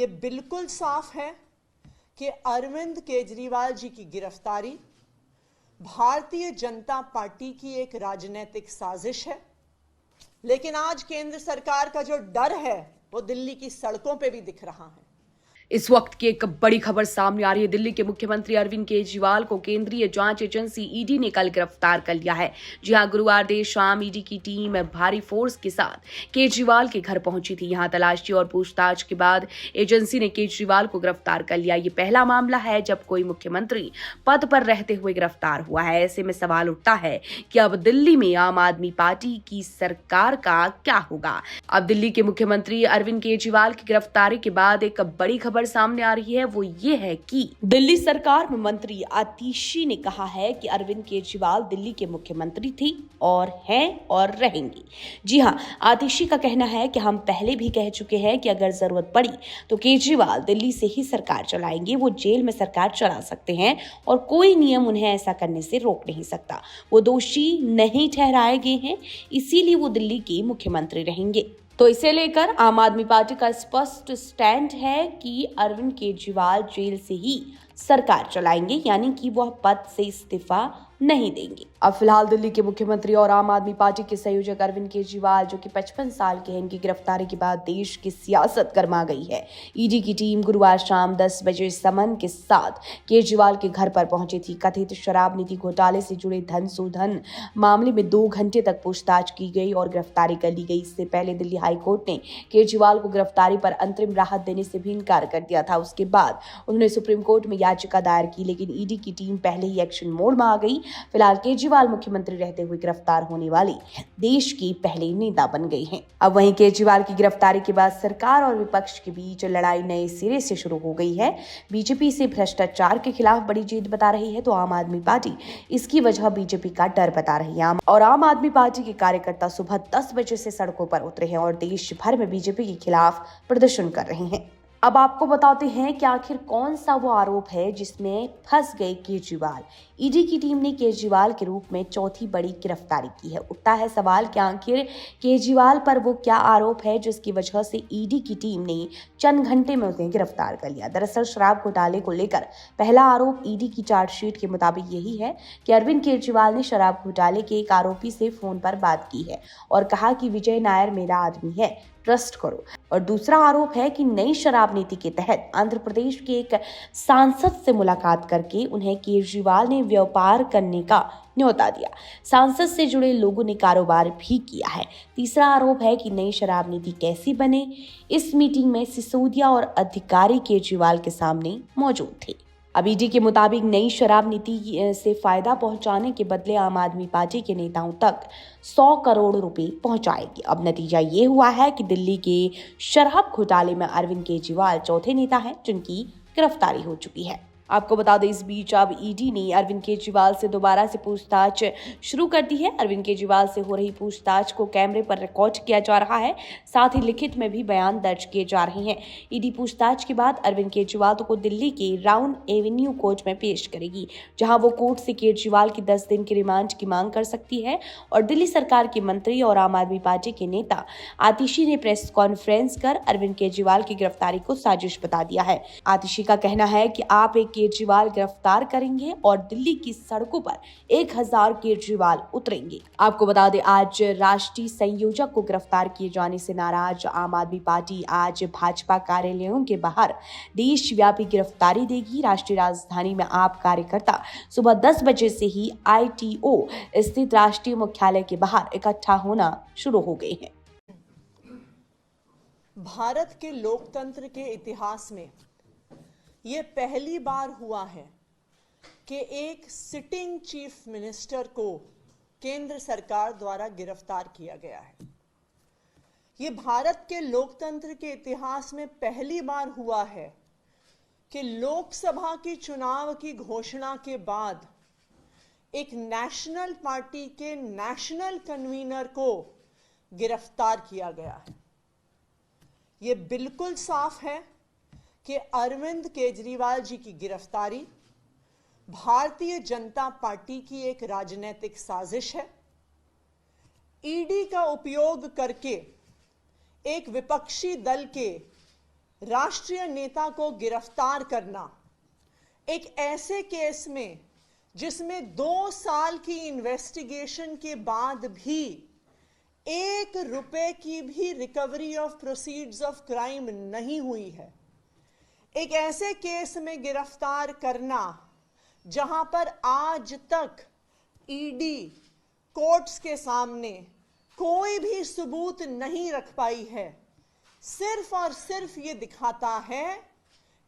ये बिल्कुल साफ है कि अरविंद केजरीवाल जी की गिरफ्तारी भारतीय जनता पार्टी की एक राजनीतिक साजिश है। लेकिन आज केंद्र सरकार का जो डर है वो दिल्ली की सड़कों पे भी दिख रहा है। इस वक्त की एक बड़ी खबर सामने आ रही है। दिल्ली के मुख्यमंत्री अरविंद केजरीवाल को केंद्रीय जांच एजेंसी ईडी ने कल गिरफ्तार कर लिया है। जी हां, गुरुवार देर शाम ईडी की टीम भारी फोर्स के साथ केजरीवाल के घर पहुंची थी। यहां तलाशी और पूछताछ के बाद एजेंसी ने केजरीवाल को गिरफ्तार कर लिया। ये पहला मामला है जब कोई मुख्यमंत्री पद पर रहते हुए गिरफ्तार हुआ है। ऐसे में सवाल उठता है कि अब दिल्ली में आम आदमी पार्टी की सरकार का क्या होगा। अब दिल्ली के मुख्यमंत्री अरविंद केजरीवाल की गिरफ्तारी के बाद एक बड़ी खबर सामने आ रही है। वो ये है कि दिल्ली सरकार में मंत्री आतिशी ने कहा है कि अरविंद केजरीवाल दिल्ली के मुख्यमंत्री थे और हैं और रहेंगे। जी हां, आतिशी का कहना है कि हम पहले भी कह चुके हैं कि अगर जरूरत पड़ी तो केजरीवाल दिल्ली से ही सरकार चलाएंगे। वो जेल में सरकार चला सकते हैं और कोई नियम उन्हें ऐसा करने से रोक नहीं सकता। वो दोषी नहीं ठहराए गए हैं, इसीलिए वो दिल्ली के मुख्यमंत्री रहेंगे। तो इसे लेकर आम आदमी पार्टी का स्पष्ट स्टैंड है कि अरविंद केजरीवाल जेल से ही सरकार चलाएंगे, यानी कि वह पद से इस्तीफा नहीं देंगे। अब फिलहाल दिल्ली के मुख्यमंत्री और आम आदमी पार्टी के संयोजक अरविंद केजरीवाल, जो कि 55 साल के हैं, इनकी गिरफ्तारी के बाद देश की सियासत गर्मा गई है। ईडी की टीम गुरुवार शाम 10 बजे समन के साथ केजरीवाल के घर पर पहुंची थी। कथित शराब नीति घोटाले से जुड़े धन शोधन मामले में 2 घंटे तक पूछताछ की गई और गिरफ्तारी कर ली गई। इससे पहले दिल्ली हाईकोर्ट ने केजरीवाल को गिरफ्तारी पर अंतरिम राहत देने से भी इनकार कर दिया था। उसके बाद उन्होंने सुप्रीम कोर्ट में याचिका दायर की, लेकिन ईडी की टीम पहले ही एक्शन मोड में आ गई। फिलहाल केजरीवाल मुख्यमंत्री रहते हुए गिरफ्तार होने वाले देश की पहले नेता बन गए हैं। अब वहीं केजरीवाल की गिरफ्तारी के बाद सरकार और विपक्ष के बीच लड़ाई नए सिरे से शुरू हो गई है। बीजेपी से भ्रष्टाचार के खिलाफ बड़ी जीत बता रही है, तो आम आदमी पार्टी इसकी वजह बीजेपी का डर बता रही है। और आम आदमी पार्टी के कार्यकर्ता सुबह 10 बजे से सड़कों पर उतरे हैं और देश भर में बीजेपी के खिलाफ प्रदर्शन कर रहे हैं। अब आपको बताते हैं कि आखिर कौन सा वो आरोप है जिसमें फंस गए केजरीवाल। ईडी की टीम ने केजरीवाल के रूप में चौथी बड़ी गिरफ्तारी की है। उठता है सवाल कि आखिर केजरीवाल पर वो क्या आरोप है जिसकी वजह से ईडी की टीम ने चंद घंटे में उन्हें गिरफ्तार कर लिया। दरअसल शराब घोटाले को लेकर पहला आरोप ईडी की चार्जशीट के मुताबिक यही है कि अरविंद केजरीवाल ने शराब घोटाले के एक आरोपी से फोन पर बात की है और कहा कि विजय नायर मेरा आदमी है, ट्रस्ट करो। और दूसरा आरोप है कि नई शराब नीति के तहत आंध्र प्रदेश के एक सांसद से मुलाकात करके उन्हें केजरीवाल ने व्यापार करने का न्योता दिया। सांसद से जुड़े लोगों ने कारोबार भी किया है। तीसरा आरोप है कि नई शराब नीति कैसी बने। इस मीटिंग में सिसोदिया और अधिकारी केजरीवाल के सामने मौजूद थे। अब ईडी के मुताबिक नई शराब नीति से फायदा पहुंचाने के बदले आम आदमी पार्टी के नेताओं तक 100 करोड़ रुपए पहुंचाएगी। अब नतीजा ये हुआ है कि दिल्ली के शराब घोटाले में अरविंद केजरीवाल चौथे नेता हैं जिनकी गिरफ्तारी हो चुकी है। आपको बता दें, इस बीच अब ईडी ने अरविंद केजरीवाल से दोबारा से पूछताछ शुरू कर दी है। अरविंद केजरीवाल से हो रही पूछताछ को कैमरे पर रिकॉर्ड किया जा रहा है, साथ ही लिखित में भी बयान दर्ज किए जा रहे हैं। ईडी पूछताछ के बाद अरविंद केजरीवाल को दिल्ली के राउंड एवेन्यू कोर्ट में पेश करेगी, जहां वो कोर्ट से केजरीवाल की 10 दिन की रिमांड की मांग कर सकती है। और दिल्ली सरकार के मंत्री और आम आदमी पार्टी के नेता आतिशी ने प्रेस कॉन्फ्रेंस कर अरविंद केजरीवाल की गिरफ्तारी को साजिश बता दिया है। आतिशी का कहना है कि आप एक केजरीवाल गिरफ्तार करेंगे और दिल्ली की सड़कों पर 1000 केजरीवाल उतरेंगे। आपको बता दें, आज राष्ट्रीय संयोजक को गिरफ्तार किए जाने से नाराज आम आदमी पार्टी आज भाजपा कार्यालयों के बाहर देशव्यापी गिरफ्तारी देगी। राष्ट्रीय राजधानी में आप कार्यकर्ता सुबह 10 बजे से ही ITO स्थित राष्ट्रीय मुख्यालय के बाहर इकट्ठा होना शुरू हो गए हैं। भारत के लोकतंत्र के इतिहास में ये पहली बार हुआ है कि एक सिटिंग चीफ मिनिस्टर को केंद्र सरकार द्वारा गिरफ्तार किया गया है। ये भारत के लोकतंत्र के इतिहास में पहली बार हुआ है कि लोकसभा की चुनाव की घोषणा के बाद एक नेशनल पार्टी के नेशनल कन्वीनर को गिरफ्तार किया गया है। ये बिल्कुल साफ है कि अरविंद केजरीवाल जी की गिरफ्तारी भारतीय जनता पार्टी की एक राजनीतिक साजिश है। ईडी का उपयोग करके एक विपक्षी दल के राष्ट्रीय नेता को गिरफ्तार करना एक ऐसे केस में जिसमें 2 साल की इन्वेस्टिगेशन के बाद भी 1 रुपए की भी recovery of proceeds of crime नहीं हुई है, एक ऐसे केस में गिरफ्तार करना जहां पर आज तक ईडी कोर्ट्स के सामने कोई भी सबूत नहीं रख पाई है, सिर्फ और सिर्फ ये दिखाता है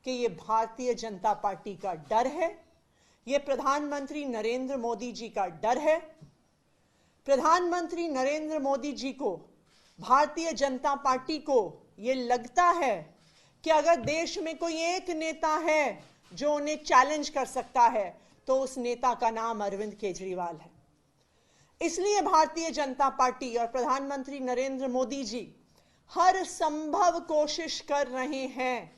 कि ये भारतीय जनता पार्टी का डर है, ये प्रधानमंत्री नरेंद्र मोदी जी का डर है। प्रधानमंत्री नरेंद्र मोदी जी को, भारतीय जनता पार्टी को ये लगता है कि अगर देश में कोई एक नेता है जो उन्हें चैलेंज कर सकता है तो उस नेता का नाम अरविंद केजरीवाल है। इसलिए भारतीय जनता पार्टी और प्रधानमंत्री नरेंद्र मोदी जी हर संभव कोशिश कर रहे हैं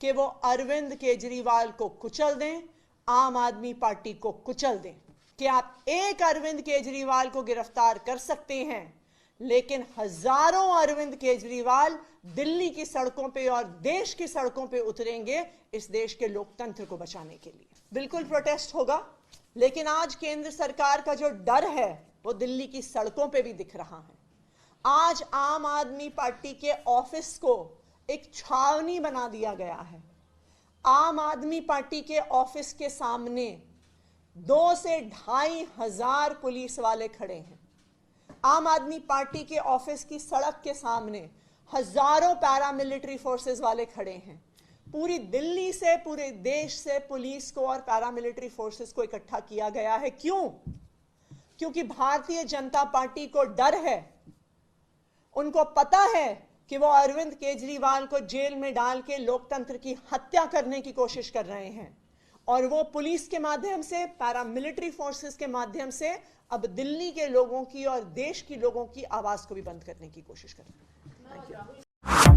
कि वो अरविंद केजरीवाल को कुचल दें, आम आदमी पार्टी को कुचल दें। कि आप एक अरविंद केजरीवाल को गिरफ्तार कर सकते हैं, लेकिन हजारों अरविंद केजरीवाल दिल्ली की सड़कों पे और देश की सड़कों पे उतरेंगे इस देश के लोकतंत्र को बचाने के लिए। बिल्कुल प्रोटेस्ट होगा, लेकिन आज केंद्र सरकार का जो डर है वो दिल्ली की सड़कों पे भी दिख रहा है। आज आम आदमी पार्टी के ऑफिस को एक छावनी बना दिया गया है। आम आदमी पार्टी के ऑफिस के सामने 2 से 2,500 हजार पुलिस वाले खड़े हैं। आम आदमी पार्टी के ऑफिस की सड़क के सामने हजारों पैरामिलिट्री फोर्सेस वाले खड़े हैं। पूरी दिल्ली से, पूरे देश से पुलिस को और पैरामिलिट्री फोर्सेस को इकट्ठा किया गया है। क्यों? क्योंकि भारतीय जनता पार्टी को डर है। उनको पता है कि वो अरविंद केजरीवाल को जेल में डाल के लोकतंत्र की हत्या करने की कोशिश कर रहे हैं, और वो पुलिस के माध्यम से, पैरामिलिट्री फोर्सेस के माध्यम से अब दिल्ली के लोगों की और देश की लोगों की आवाज को भी बंद करने की कोशिश कर रहे हैं।